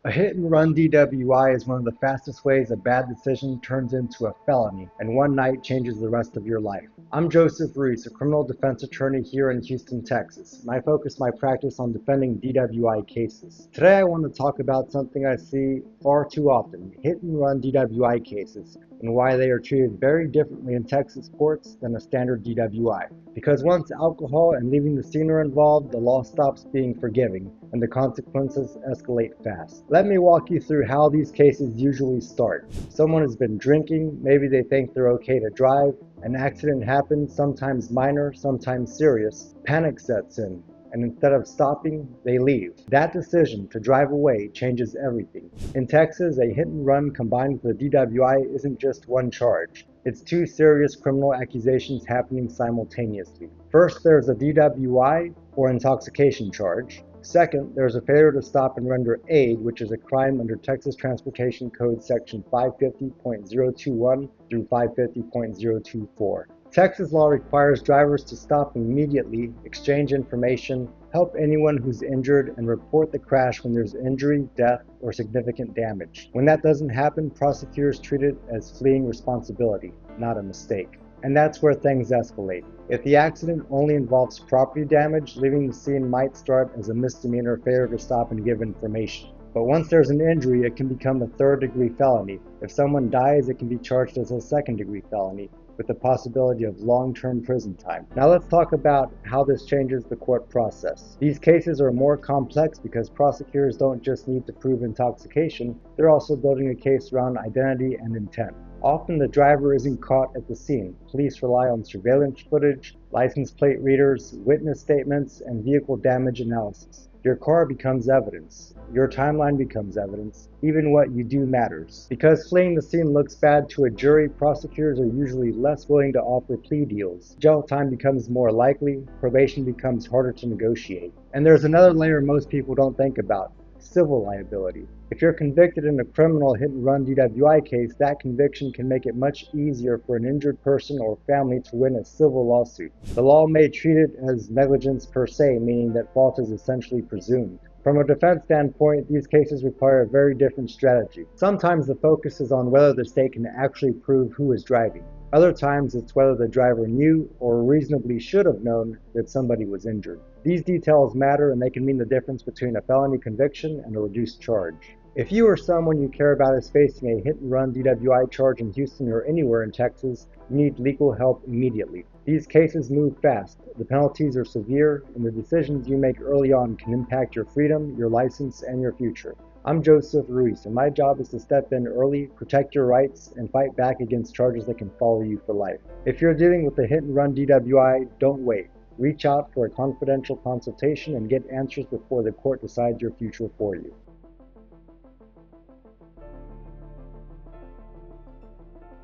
A hit-and-run DWI is one of the fastest ways a bad decision turns into a felony, and one night changes the rest of your life. I'm Joseph Ruiz, a criminal defense attorney here in Houston, Texas, and I focus my practice on defending DWI cases. Today I want to talk about something I see far too often, hit-and-run DWI cases, and why they are treated very differently in Texas courts than a standard DWI. Because once alcohol and leaving the scene are involved, the law stops being forgiving, and the consequences escalate fast. Let me walk you through how these cases usually start. Someone has been drinking, maybe they think they're okay to drive, an accident happens, sometimes minor, sometimes serious, panic sets in, and instead of stopping, they leave. That decision to drive away changes everything. In Texas, a hit and run combined with a DWI isn't just one charge. It's two serious criminal accusations happening simultaneously. First, there's a DWI, or intoxication charge. Second, there's a failure to stop and render aid, which is a crime under Texas Transportation Code Section 550.021 through 550.024. Texas law requires drivers to stop immediately, exchange information, help anyone who's injured, and report the crash when there's injury, death, or significant damage. When that doesn't happen, prosecutors treat it as fleeing responsibility, not a mistake. And that's where things escalate. If the accident only involves property damage, leaving the scene might start as a misdemeanor failure to stop and give information. But once there's an injury, it can become a third-degree felony. If someone dies, it can be charged as a second-degree felony, with the possibility of long-term prison time. Now let's talk about how this changes the court process. These cases are more complex because prosecutors don't just need to prove intoxication, they're also building a case around identity and intent. Often the driver isn't caught at the scene. Police rely on surveillance footage, license plate readers, witness statements, and vehicle damage analysis. Your car becomes evidence. Your timeline becomes evidence. Even what you do matters. Because fleeing the scene looks bad to a jury, prosecutors are usually less willing to offer plea deals. Jail time becomes more likely. Probation becomes harder to negotiate. And there's another layer most people don't think about: civil liability. If you're convicted in a criminal hit-and-run DWI case, that conviction can make it much easier for an injured person or family to win a civil lawsuit. The law may treat it as negligence per se, meaning that fault is essentially presumed. From a defense standpoint, these cases require a very different strategy. Sometimes the focus is on whether the state can actually prove who is driving. Other times it's whether the driver knew or reasonably should have known that somebody was injured. These details matter, and they can mean the difference between a felony conviction and a reduced charge. If you or someone you care about is facing a hit-and-run DWI charge in Houston or anywhere in Texas, you need legal help immediately. These cases move fast, the penalties are severe, and the decisions you make early on can impact your freedom, your license, and your future. I'm Joseph Ruiz, and my job is to step in early, protect your rights, and fight back against charges that can follow you for life. If you're dealing with a hit-and-run DWI, don't wait. Reach out for a confidential consultation and get answers before the court decides your future for you.